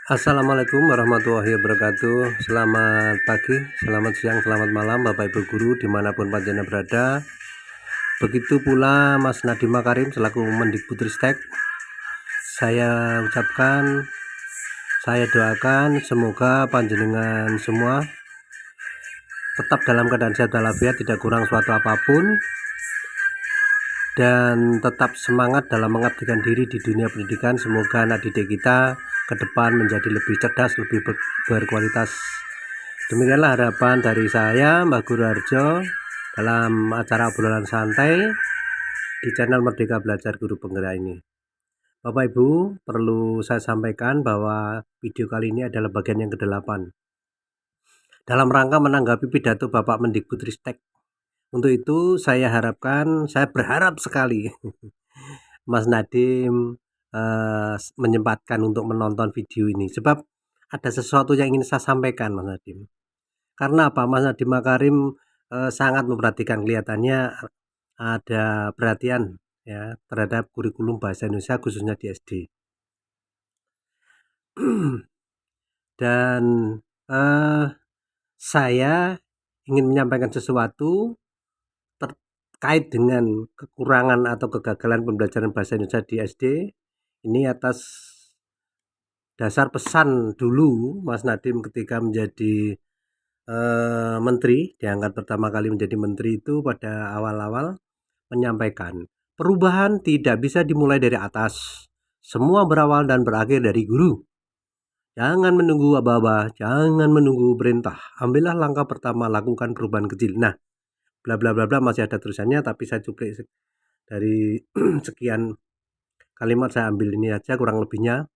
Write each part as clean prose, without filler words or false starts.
Assalamualaikum warahmatullahi wabarakatuh. Selamat pagi, selamat siang, selamat malam Bapak Ibu Guru dimanapun panjenengan berada. Begitu pula Mas Nadiem Makarim selaku Mendikbudristek. Saya ucapkan, saya doakan semoga panjenengan semua tetap dalam keadaan sehat walafiat, tidak kurang suatu apapun, dan tetap semangat dalam mengabdikan diri di dunia pendidikan. Semoga anak didik kita ke depan menjadi lebih cerdas, lebih berkualitas. Demikianlah harapan dari saya, Mbak Guru Harjo, dalam acara obrolan santai di channel Merdeka Belajar Guru Penggerak ini. Bapak Ibu, perlu saya sampaikan bahwa video kali ini adalah bagian yang ke-8 dalam rangka menanggapi pidato Bapak Mendikbudristek. Untuk itu saya berharap sekali Mas Nadiem menyempatkan untuk menonton video ini, sebab ada sesuatu yang ingin saya sampaikan, Mas Nadiem. Karena apa? Mas Nadiem Makarim sangat memperhatikan, kelihatannya ada perhatian ya terhadap kurikulum bahasa Indonesia khususnya di SD. Dan saya ingin menyampaikan sesuatu terkait dengan kekurangan atau kegagalan pembelajaran bahasa Indonesia di SD ini atas dasar pesan dulu Mas Nadiem ketika menjadi menteri, diangkat pertama kali menjadi menteri itu pada awal-awal menyampaikan, perubahan tidak bisa dimulai dari atas, semua berawal dan berakhir dari guru. Jangan menunggu aba-aba, jangan menunggu perintah, ambillah langkah pertama, lakukan perubahan kecil. Nah, bla bla bla bla, masih ada tulisannya, tapi saya cuplik dari sekian kalimat, saya ambil ini aja kurang lebihnya.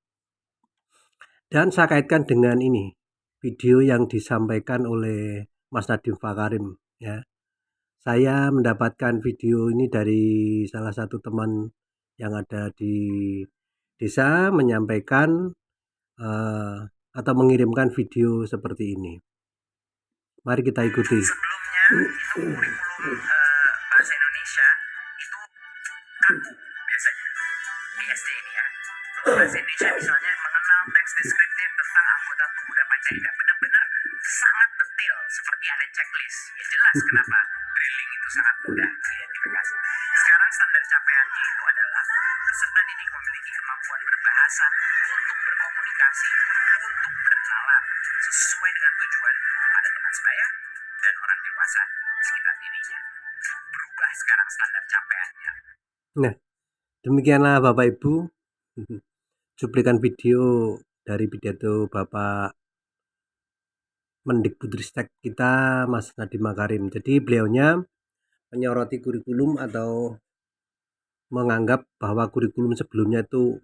Dan saya kaitkan dengan ini, video yang disampaikan oleh Mas Nadiem Makarim ya. Saya mendapatkan video ini dari salah satu teman yang ada di desa menyampaikan atau mengirimkan video seperti ini. Mari kita ikuti. Sebelumnya itu kurikulum bahasa Indonesia itu kaku biasanya di SD ini ya. Bahasa Indonesia misalnya mengenal teks deskriptif tentang anggota tubuh dan panca-indera, benar-benar sangat detail seperti ada checklist. Ya jelas kenapa drilling itu sangat mudah diidentifikasi. Sekarang standar capaiannya itu adalah peserta didik memiliki kemampuan berbahasa untuk berkomunikasi, untuk bernalar sesuai dengan tujuan pada teman sebaya dan orang dewasa di sekitar dirinya. Berubah sekarang standar capaiannya. Nah, demikianlah Bapak Ibu cuplikan video dari pidato Bapak Mendikbudristek kita, Mas Nadiem Makarim. Jadi beliaunya menyoroti kurikulum atau menganggap bahwa kurikulum sebelumnya itu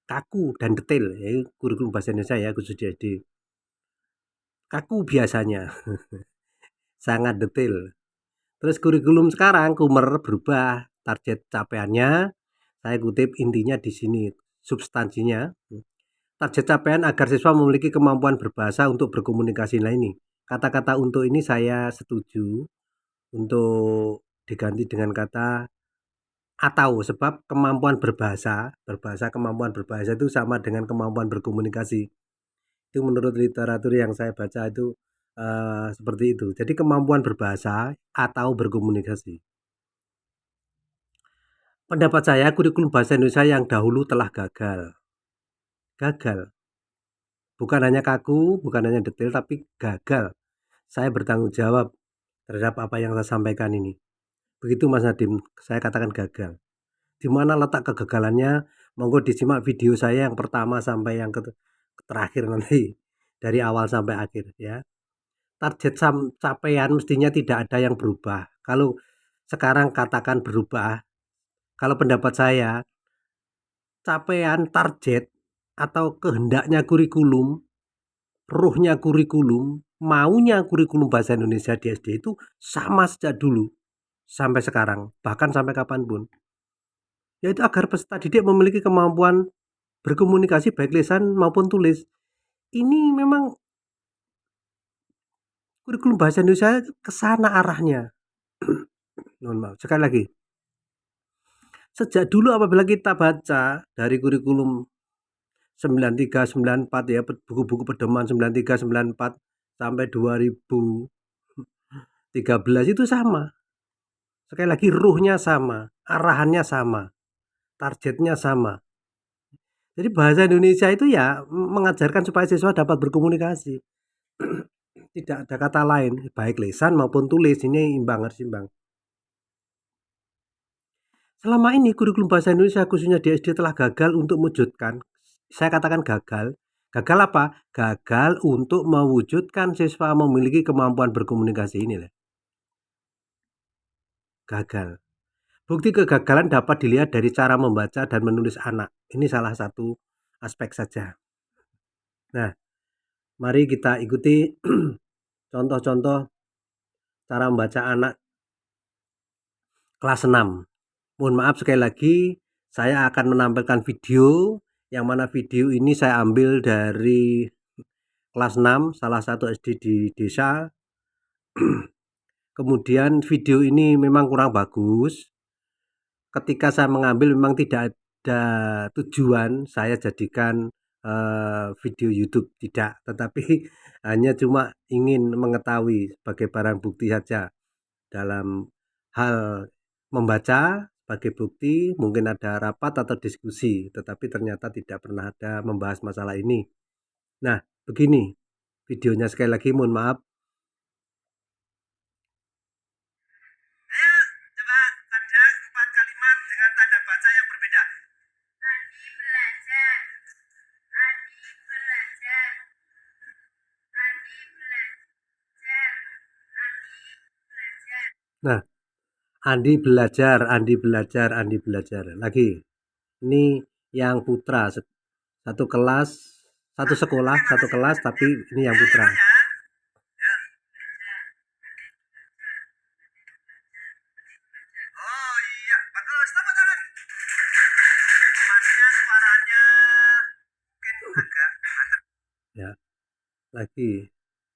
kaku dan detail, ya kurikulum bahasa Indonesia ya khusus di SD. Kaku biasanya, sangat detail. Terus kurikulum sekarang kumer, berubah, target capaiannya, saya kutip intinya di sini, substansinya. Target capaian agar siswa memiliki kemampuan berbahasa untuk berkomunikasi. Nah ini, kata-kata untuk ini saya setuju untuk diganti dengan kata atau, sebab kemampuan kemampuan berbahasa itu sama dengan kemampuan berkomunikasi. Itu menurut literatur yang saya baca itu seperti itu. Jadi kemampuan berbahasa atau berkomunikasi. Pendapat saya kurikulum bahasa Indonesia yang dahulu telah gagal. Bukan hanya kaku, bukan hanya detail, tapi gagal. Saya bertanggung jawab terhadap apa yang saya sampaikan ini. Begitu Mas Nadiem, saya katakan gagal. Di mana letak kegagalannya? Monggo disimak video saya yang pertama sampai yang terakhir nanti, dari awal sampai akhir ya. Target capaian mestinya tidak ada yang berubah. Kalau sekarang katakan berubah, kalau pendapat saya, capaian target atau kehendaknya kurikulum, ruhnya kurikulum, maunya kurikulum bahasa Indonesia di SD itu sama sejak dulu sampai sekarang, bahkan sampai kapanpun. Yaitu agar peserta didik memiliki kemampuan berkomunikasi baik lisan maupun tulis. Ini memang kurikulum bahasa Indonesia ke sana arahnya. Mohon maaf, sekali lagi. Sejak dulu apabila kita baca dari kurikulum 93, 94 ya, buku-buku pedoman 93, 94 sampai 2013 itu sama. Sekali lagi ruhnya sama, arahannya sama, targetnya sama. Jadi bahasa Indonesia itu ya mengajarkan supaya siswa dapat berkomunikasi. Tidak ada kata lain, baik lisan maupun tulis, ini imbang, harus imbang. Selama ini kurikulum bahasa Indonesia khususnya di SD telah gagal untuk mewujudkan, saya katakan gagal. Gagal apa? Gagal untuk mewujudkan siswa memiliki kemampuan berkomunikasi ini. Gagal. Bukti kegagalan dapat dilihat dari cara membaca dan menulis anak. Ini salah satu aspek saja. Nah, mari kita ikuti contoh-contoh cara membaca anak kelas 6. Mohon maaf sekali lagi, saya akan menampilkan video, yang mana video ini saya ambil dari kelas 6, salah satu SD di desa. Kemudian video ini memang kurang bagus. Ketika saya mengambil memang tidak ada tujuan saya jadikan video YouTube, tidak, tetapi hanya cuma ingin mengetahui sebagai barang bukti saja dalam hal membaca. Sebagai bukti mungkin ada rapat atau diskusi, tetapi ternyata tidak pernah ada membahas masalah ini. Nah, begini videonya, sekali lagi mohon maaf. Ayo, coba ada 4 kalimat dengan tanda baca yang berbeda. Adi belajar. Adi belajar. Adi belajar. Adi belajar. Nah, Andi belajar, Andi belajar, Andi belajar. Lagi, ini yang putra, satu kelas, satu sekolah, satu kelas, tapi ini yang putra. Oh iya, bagus. Tepuk tangan. Masnya suaranya mungkin agak Ya, lagi,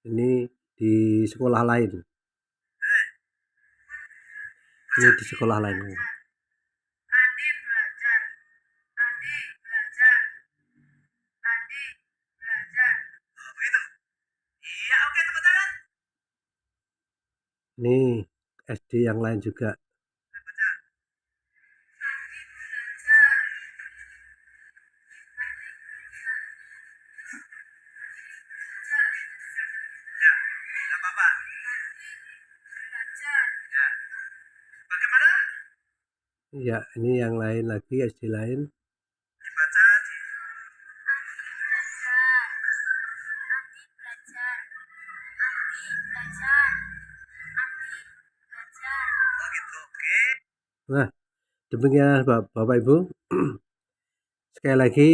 ini di sekolah lain. Ini di sekolah lain. Andi belajar. Andi belajar. Andi belajar. Oh, begitu. Iya, oke, tepuk tangan. Ini SD yang lain juga. Baca. Andi belajar. Ya, tidak apa-apa. Belajar. Ya. Bagaimana? Ya, ini yang lain lagi, SD lain. Dibaca di Andi belajar. Andi belajar. Andi belajar. Andi belajar. oh gitu. Oke. Nah, demikian Bapak Ibu. Sekali lagi,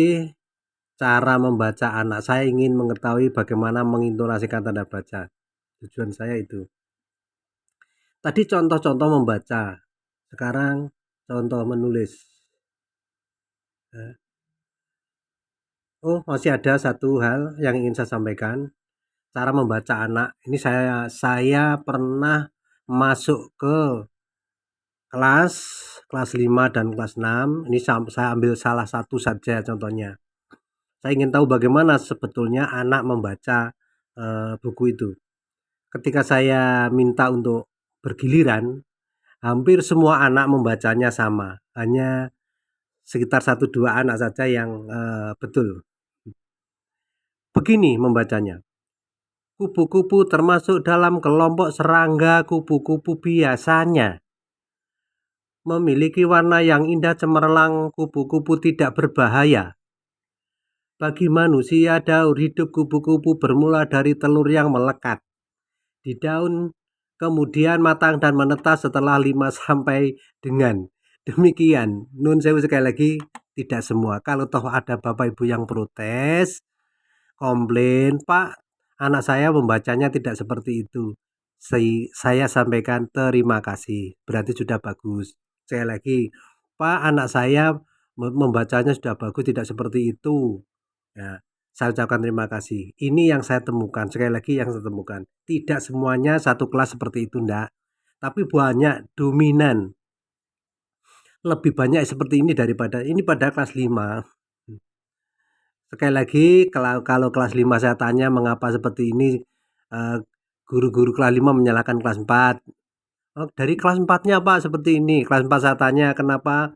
cara membaca anak. Saya ingin mengetahui bagaimana mengintonasikan tanda baca. Tujuan saya itu. Tadi contoh-contoh membaca. Sekarang contoh menulis. Oh, masih ada satu hal yang ingin saya sampaikan. Cara membaca anak. Ini saya pernah masuk ke kelas 5 dan kelas 6. Ini saya ambil salah satu saja contohnya. Saya ingin tahu bagaimana sebetulnya anak membaca buku itu. Ketika saya minta untuk bergiliran, hampir semua anak membacanya sama. Hanya sekitar 1-2 anak saja yang betul. Begini membacanya. Kupu-kupu termasuk dalam kelompok serangga. Kupu-kupu biasanya memiliki warna yang indah cemerlang. Kupu-kupu tidak berbahaya. Bagi manusia, daur hidup kupu-kupu bermula dari telur yang melekat di daun, kemudian matang dan menetas setelah 5 sampai dengan. Demikian. Nun sewu sekali lagi, tidak semua. Kalau toh ada Bapak Ibu yang protes, komplain, Pak, anak saya membacanya tidak seperti itu. Saya sampaikan terima kasih. Berarti sudah bagus. Sekali lagi, Pak, anak saya membacanya sudah bagus, tidak seperti itu. Ya, saya ucapkan terima kasih. Ini yang saya temukan. Sekali lagi yang saya temukan. Tidak semuanya satu kelas seperti itu, enggak. Tapi banyak, dominan. Lebih banyak seperti ini daripada ini pada kelas 5. Sekali lagi kalau kelas 5 saya tanya mengapa seperti ini, guru-guru kelas 5 menyalahkan kelas 4. Oh, dari kelas 4-nya Pak seperti ini, kelas 4 saya tanya kenapa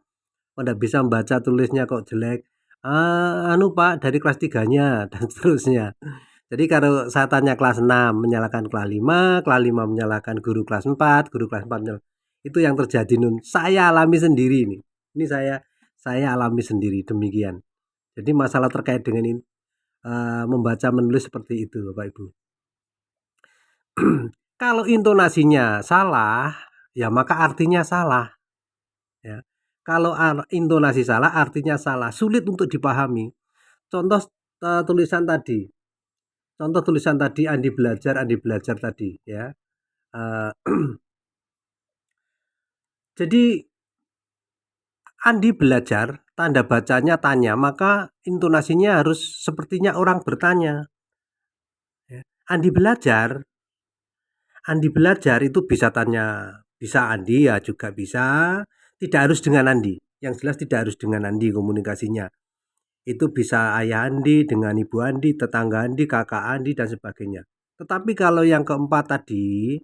nggak bisa membaca tulisnya kok jelek, Pak dari kelas 3-nya dan seterusnya. Jadi kalau saya tanya kelas 6 menyalahkan kelas 5 menyalahkan guru kelas 4, guru kelas 4 itu yang terjadi Nun. Saya alami sendiri ini. Ini saya alami sendiri demikian. Jadi masalah terkait dengan ini, membaca menulis seperti itu Bapak Ibu. Kalau intonasinya salah, ya maka artinya salah. Ya. Kalau intonasi salah, artinya salah, sulit untuk dipahami. Contoh tulisan tadi, Andi belajar tadi, ya. Jadi Andi belajar, tanda bacanya tanya, maka intonasinya harus sepertinya orang bertanya. Ya. Andi belajar itu bisa tanya, bisa Andi ya juga bisa, tidak harus dengan Andi. Yang jelas tidak harus dengan Andi komunikasinya. Itu bisa ayah Andi dengan ibu Andi, tetangga Andi, kakak Andi dan sebagainya. Tetapi kalau yang keempat tadi,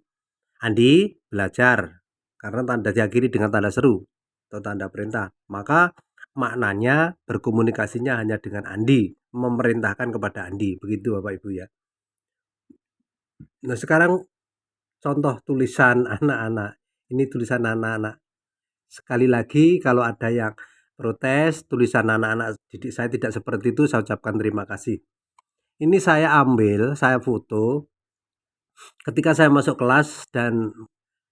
Andi belajar karena tanda diakhiri dengan tanda seru atau tanda perintah. Maka maknanya berkomunikasinya hanya dengan Andi, memerintahkan kepada Andi. Begitu Bapak Ibu ya. Nah, sekarang contoh tulisan anak-anak. Ini tulisan anak-anak. Sekali lagi kalau ada yang protes tulisan anak-anak didik saya tidak seperti itu, saya ucapkan terima kasih. Ini saya ambil, saya foto ketika saya masuk kelas dan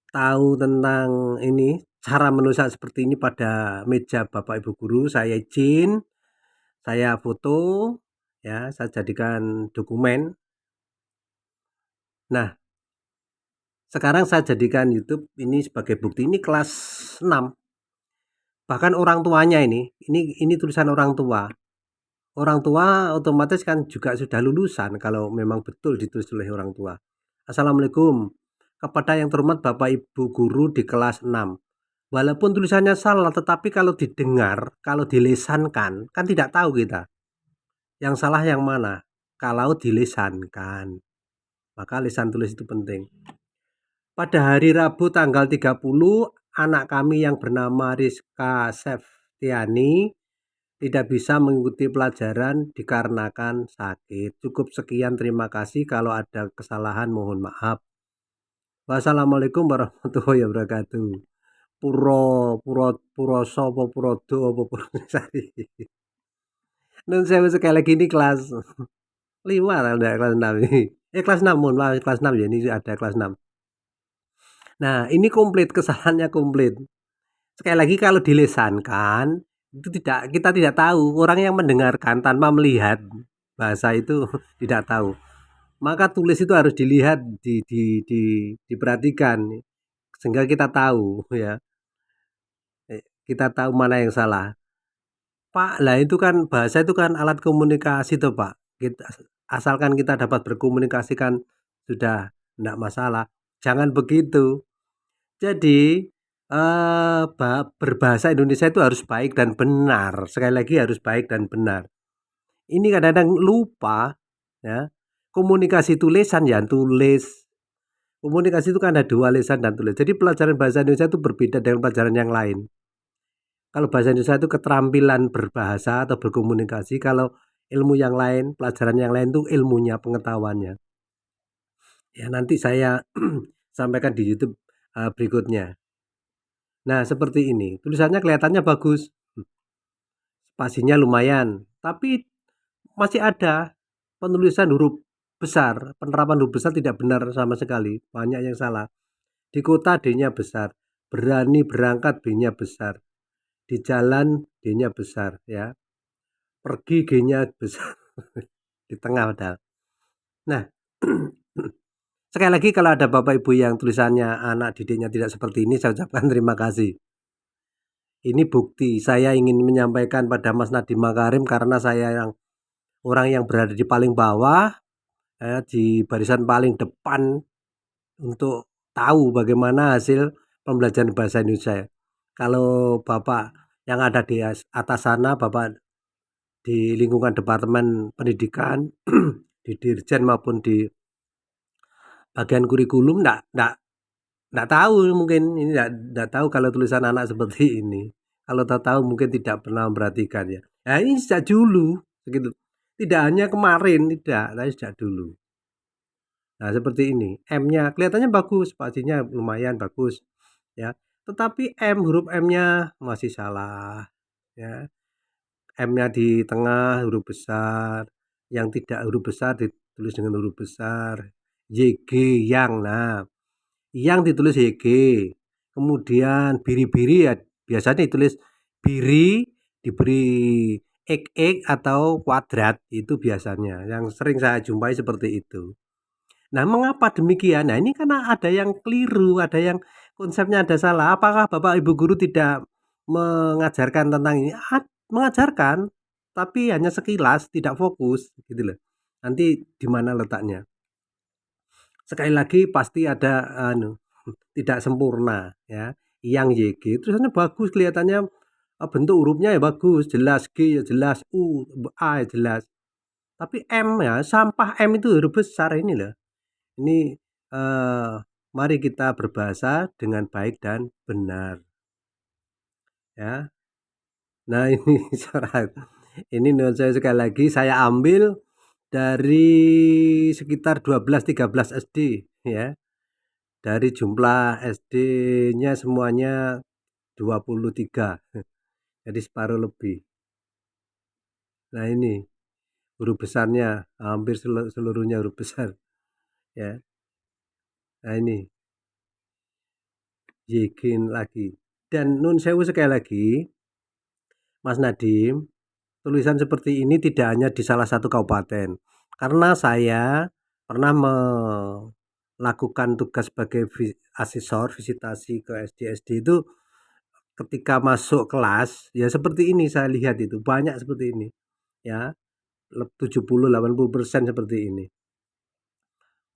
tahu tentang ini cara menulis seperti ini pada meja Bapak Ibu guru, saya izin, saya foto, ya, saya jadikan dokumen. Nah, sekarang saya jadikan YouTube ini sebagai bukti. Ini kelas 6. Bahkan orang tuanya ini tulisan orang tua. Orang tua otomatis kan juga sudah lulusan kalau memang betul ditulis oleh orang tua. Assalamualaikum kepada yang terhormat Bapak Ibu guru di kelas 6. Walaupun tulisannya salah, tetapi kalau didengar, kalau dilesankan, kan tidak tahu kita. Yang salah yang mana? Kalau dilesankan. Maka lisan tulis itu penting. Pada hari Rabu tanggal 30, anak kami yang bernama Rizka Septiani tidak bisa mengikuti pelajaran dikarenakan sakit. Cukup sekian, terima kasih. Kalau ada kesalahan mohon maaf. Wassalamualaikum warahmatullahi wabarakatuh. Puroso apa purodo apa purosari. Nun saya sekali lagi ini kelas 5 ada kelas 6 ini. Kelas 6 mohon maaf kelas 6 ya, ini ada kelas 6. Nah, ini komplit, kesalahannya komplit. Sekali lagi kalau dilesankan itu kita tidak tahu, orang yang mendengarkan tanpa melihat bahasa itu tidak tahu. Maka tulis itu harus dilihat, diperhatikan sehingga kita tahu ya. Kita tahu mana yang salah. Pak, lah itu kan bahasa itu kan alat komunikasi tuh Pak. Asalkan kita dapat berkomunikasi kan sudah enggak masalah. Jangan begitu. Jadi berbahasa Indonesia itu harus baik dan benar. Sekali lagi harus baik dan benar. Ini kadang-kadang lupa ya. Komunikasi tulisan ya tulis. Komunikasi itu kan ada dua, lisan dan tulis. Jadi pelajaran bahasa Indonesia itu berbeda dengan pelajaran yang lain. Kalau bahasa Indonesia itu keterampilan berbahasa atau berkomunikasi. Kalau ilmu yang lain, pelajaran yang lain itu ilmunya, pengetahuannya. Ya nanti saya sampaikan di YouTube berikutnya. Nah seperti ini, tulisannya kelihatannya bagus, spasinya lumayan, tapi masih ada penulisan huruf besar, penerapan huruf besar tidak benar sama sekali, banyak yang salah. Di kota D-nya besar, berani berangkat B-nya besar, di jalan D-nya besar ya, pergi G-nya besar, di tengah padahal. Nah sekali lagi kalau ada Bapak Ibu yang tulisannya anak didiknya tidak seperti ini, saya ucapkan terima kasih. Ini bukti saya ingin menyampaikan pada Mas Nadiem Makarim karena saya orang yang berada di paling bawah, di barisan paling depan untuk tahu bagaimana hasil pembelajaran bahasa Indonesia. Kalau Bapak yang ada di atas sana, Bapak di lingkungan Departemen Pendidikan, di Dirjen maupun di bagian kurikulum nggak tahu, mungkin ini nggak tahu kalau tulisan anak seperti ini. Kalau tahu mungkin tidak pernah memperhatikan ya. Nah, ini sejak dulu gitu. Tidak hanya kemarin, tidak, tapi sejak dulu. Nah, seperti ini. M-nya kelihatannya bagus, spasinya lumayan bagus ya. Tetapi huruf M-nya masih salah ya. M-nya di tengah huruf besar, yang tidak huruf besar ditulis dengan huruf besar. YG yang. Nah, yang ditulis YG. Kemudian biri-biri ya biasanya ditulis biri diberi x atau kuadrat, itu biasanya yang sering saya jumpai seperti itu. Nah, mengapa demikian? Nah, ini karena ada yang keliru, ada yang konsepnya ada salah. Apakah Bapak Ibu guru tidak mengajarkan tentang ini? Mengajarkan, tapi hanya sekilas, tidak fokus gitu loh. Nanti di mana letaknya? Sekali lagi pasti ada tidak sempurna ya. Yang YG tulisannya bagus, kelihatannya bentuk hurufnya ya bagus, jelas, G ya jelas, U, A ya jelas. Tapi M ya, sampah M itu huruf besar ini loh. Ini mari kita berbahasa dengan baik dan benar ya. Nah, ini syarat. Ini menurut saya sekali lagi saya ambil dari sekitar 12-13 SD ya. Dari jumlah SD-nya semuanya 23. Jadi separuh lebih. Nah, ini huruf besarnya hampir seluruhnya huruf besar ya. Nah, ini YG lagi. Dan nun sewu sekali lagi, Mas Nadim, tulisan seperti ini tidak hanya di salah satu kabupaten. Karena saya pernah melakukan tugas sebagai asesor visitasi ke SD-SD itu, ketika masuk kelas ya seperti ini, saya lihat itu banyak seperti ini ya, 70-80% seperti ini.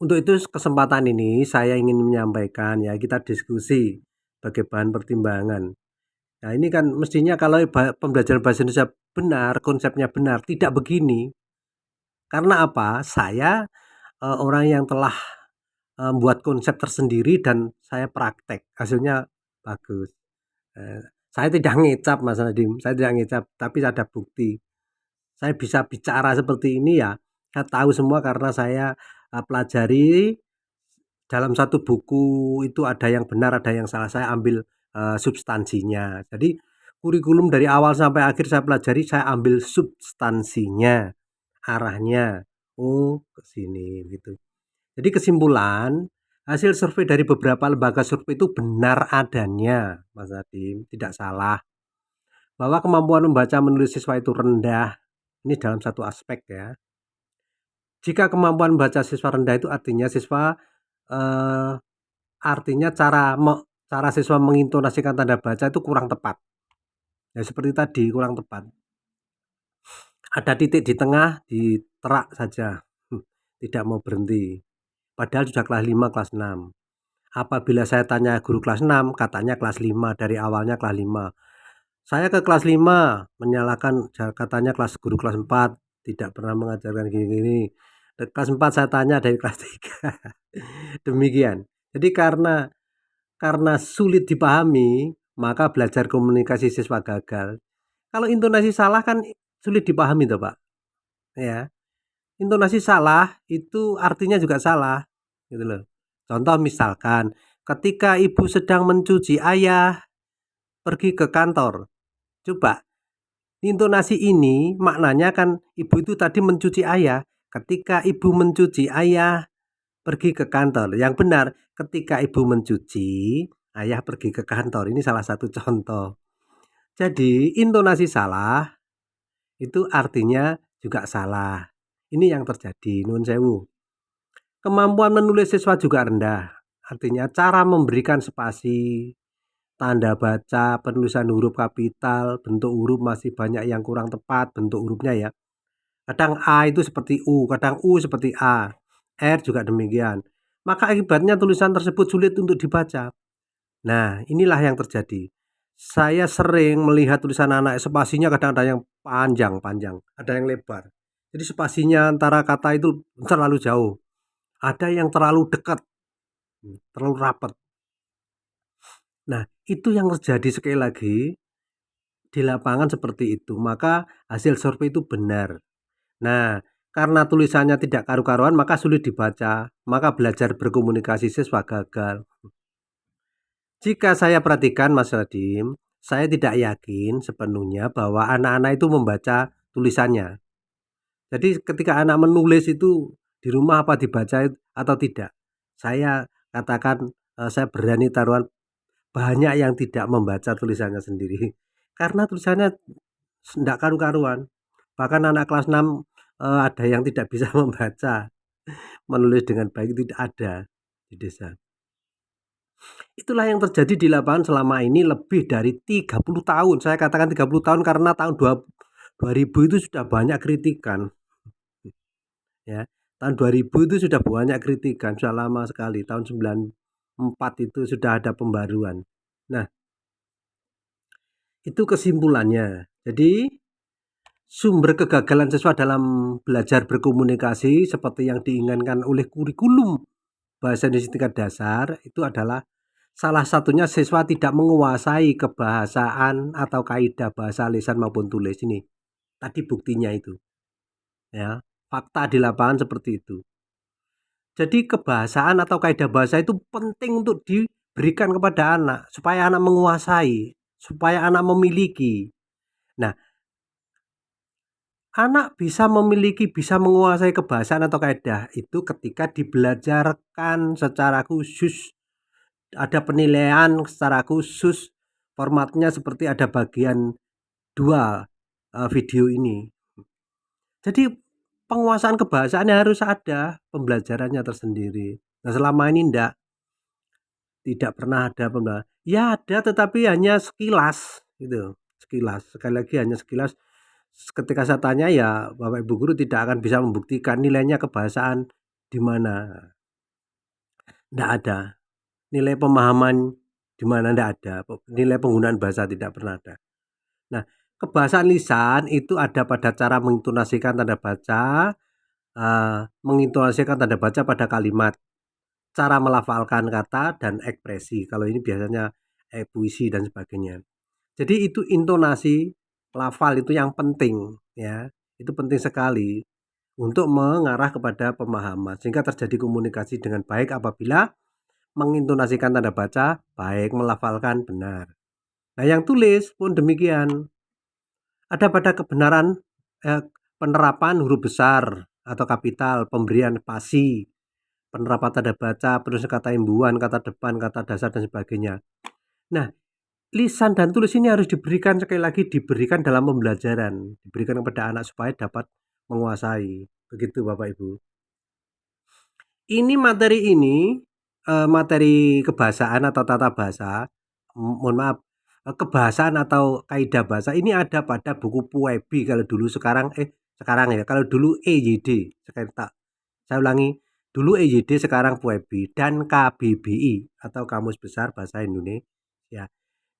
Untuk itu kesempatan ini saya ingin menyampaikan ya, kita diskusi sebagai bahan pertimbangan. Nah, ini kan mestinya kalau pembelajaran bahasa Indonesia benar, konsepnya benar, tidak begini. Karena apa? Saya orang yang telah membuat konsep tersendiri dan saya praktek, hasilnya bagus. Saya tidak ngecap Mas Nadim, saya tidak ngecap, tapi ada bukti. Saya bisa bicara seperti ini ya, saya tahu semua karena saya pelajari dalam satu buku itu ada yang benar, ada yang salah. Saya ambil substansinya. Jadi kurikulum dari awal sampai akhir saya pelajari, saya ambil substansinya, arahnya. Oh, ke sini gitu. Jadi kesimpulan, hasil survei dari beberapa lembaga survei itu benar adanya, Mas Nadim, tidak salah. Bahwa kemampuan membaca menulis siswa itu rendah. Ini dalam satu aspek ya. Jika kemampuan membaca siswa rendah itu artinya siswa cara siswa mengintonasikan tanda baca itu kurang tepat. Ya seperti tadi, kurang tepat. Ada titik di tengah, diterak saja. Tidak mau berhenti. Padahal sudah kelas 5, kelas 6. Apabila saya tanya guru kelas 6, katanya kelas 5, dari awalnya kelas 5. Saya ke kelas 5, menyalahkan katanya guru kelas 4, tidak pernah mengajarkan gini-gini. Kelas 4 saya tanya dari kelas 3. Demikian. Jadi karena sulit dipahami, maka belajar komunikasi siswa gagal. Kalau intonasi salah kan sulit dipahami toh, Pak. Ya. Intonasi salah itu artinya juga salah, gitu loh. Contoh misalkan, ketika ibu sedang mencuci, ayah pergi ke kantor. Coba, intonasi ini maknanya kan ibu itu tadi mencuci ayah. Ketika ibu mencuci, ayah pergi ke kantor. Yang benar, ketika ibu mencuci, ayah pergi ke kantor. Ini salah satu contoh. Jadi, intonasi salah itu artinya juga salah. Ini yang terjadi, nuwun sewu. Kemampuan menulis siswa juga rendah. Artinya cara memberikan spasi, tanda baca, penulisan huruf kapital, bentuk huruf masih banyak yang kurang tepat bentuk hurufnya ya. Kadang A itu seperti U, kadang U seperti A. R juga demikian. Maka akibatnya tulisan tersebut sulit untuk dibaca. Nah, inilah yang terjadi. Saya sering melihat tulisan anak spasinya kadang ada yang panjang, ada yang lebar. Jadi spasinya antara kata itu terlalu jauh, ada yang terlalu dekat, terlalu rapat. Nah, itu yang terjadi sekali lagi di lapangan seperti itu, maka hasil survei itu benar. Nah, karena tulisannya tidak karu-karuan maka sulit dibaca, maka belajar berkomunikasi siswa gagal. Jika saya perhatikan Mas Radim, saya tidak yakin sepenuhnya bahwa anak-anak itu membaca tulisannya. Jadi ketika anak menulis itu di rumah apa dibaca atau tidak? Saya katakan saya berani taruhan banyak yang tidak membaca tulisannya sendiri. Karena tulisannya tidak karu-karuan. Bahkan anak kelas 6 ada yang tidak bisa membaca, menulis dengan baik tidak ada di desa. Itulah yang terjadi di lapangan selama ini lebih dari 30 tahun. Saya katakan 30 tahun karena tahun 2000 itu sudah banyak kritikan. Ya, tahun 2000 itu sudah banyak kritikan, sudah lama sekali. Tahun 94 itu sudah ada pembaruan. Nah, itu kesimpulannya. Jadi sumber kegagalan siswa dalam belajar berkomunikasi seperti yang diinginkan oleh kurikulum bahasa Indonesia tingkat dasar itu adalah salah satunya siswa tidak menguasai kebahasaan atau kaidah bahasa lisan maupun tulis ini. Tadi buktinya itu. Ya, fakta di lapangan seperti itu. Jadi kebahasaan atau kaidah bahasa itu penting untuk diberikan kepada anak supaya anak menguasai, supaya anak memiliki. Nah, anak bisa memiliki, bisa menguasai kebahasaan atau kaidah itu ketika dibelajarkan secara khusus. Ada penilaian secara khusus, formatnya seperti ada bagian 2 video ini. Jadi penguasaan kebahasaannya harus ada, pembelajarannya tersendiri. Nah, selama ini tidak pernah ada ya ada tetapi hanya sekilas gitu, sekilas. Sekali lagi hanya sekilas. Ketika saya tanya ya Bapak Ibu guru tidak akan bisa membuktikan nilainya kebahasaan di mana. Tidak ada. Nilai pemahaman di mana tidak ada. Nilai penggunaan bahasa tidak pernah ada. Nah, kebahasaan lisan itu ada pada cara mengintonasikan tanda baca, mengintonasikan tanda baca pada kalimat, cara melafalkan kata dan ekspresi. Kalau ini biasanya puisi dan sebagainya. Jadi itu intonasi, lafal itu yang penting ya. Itu penting sekali untuk mengarah kepada pemahaman sehingga terjadi komunikasi dengan baik apabila mengintonasikan tanda baca baik, melafalkan benar. Nah, yang tulis pun demikian. Ada pada kebenaran penerapan huruf besar atau kapital, pemberian spasi, penerapan tanda baca, penulisan kata imbuhan, kata depan, kata dasar dan sebagainya. Nah, lisan dan tulis ini harus diberikan sekali lagi diberikan dalam pembelajaran, diberikan kepada anak supaya dapat menguasai. Begitu Bapak Ibu. Ini materi kebahasaan atau tata bahasa, mohon maaf, kebahasaan atau kaidah bahasa ini ada pada buku Puebi kalau dulu, sekarang ya, kalau dulu EYD, saya ulangi, dulu EYD sekarang Puebi dan KBBI atau Kamus Besar Bahasa Indonesia.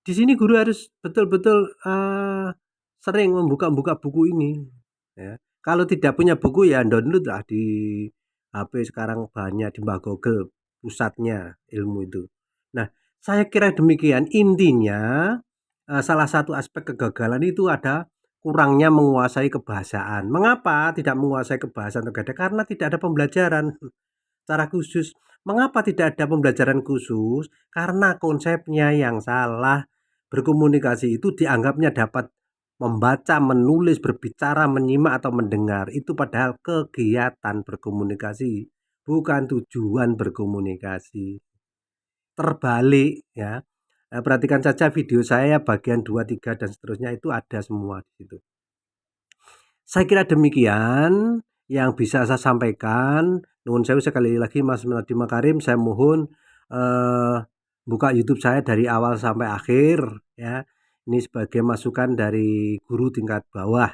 Di sini guru harus betul-betul sering membuka buku ini ya. Kalau tidak punya buku ya download lah di HP, sekarang banyak di Mbah Google pusatnya ilmu itu. Nah, saya kira demikian. Intinya salah satu aspek kegagalan itu ada kurangnya menguasai kebahasaan. Mengapa tidak menguasai kebahasaan atau kaidah? Karena tidak ada pembelajaran secara khusus. Mengapa tidak ada pembelajaran khusus? Karena konsepnya yang salah. Berkomunikasi itu dianggapnya dapat membaca, menulis, berbicara, menyimak atau mendengar. Itu padahal kegiatan berkomunikasi, bukan tujuan berkomunikasi. Terbalik ya. Perhatikan saja video saya bagian 2, 3 dan seterusnya itu ada semua di situ. Saya kira demikian yang bisa saya sampaikan. Nuwun sewu sekali lagi Mas Nadiem Makarim, saya mohon buka YouTube saya dari awal sampai akhir ya. Ini sebagai masukan dari guru tingkat bawah.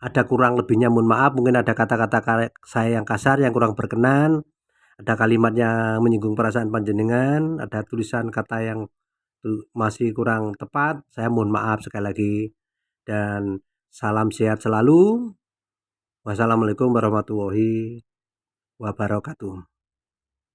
Ada kurang lebihnya mohon maaf, mungkin ada kata-kata saya yang kasar, yang kurang berkenan, ada kalimat yang menyinggung perasaan panjenengan, ada tulisan kata yang masih kurang tepat, saya mohon maaf sekali lagi. dan salam sehat selalu. Wassalamualaikum warahmatullahi wabarakatuh.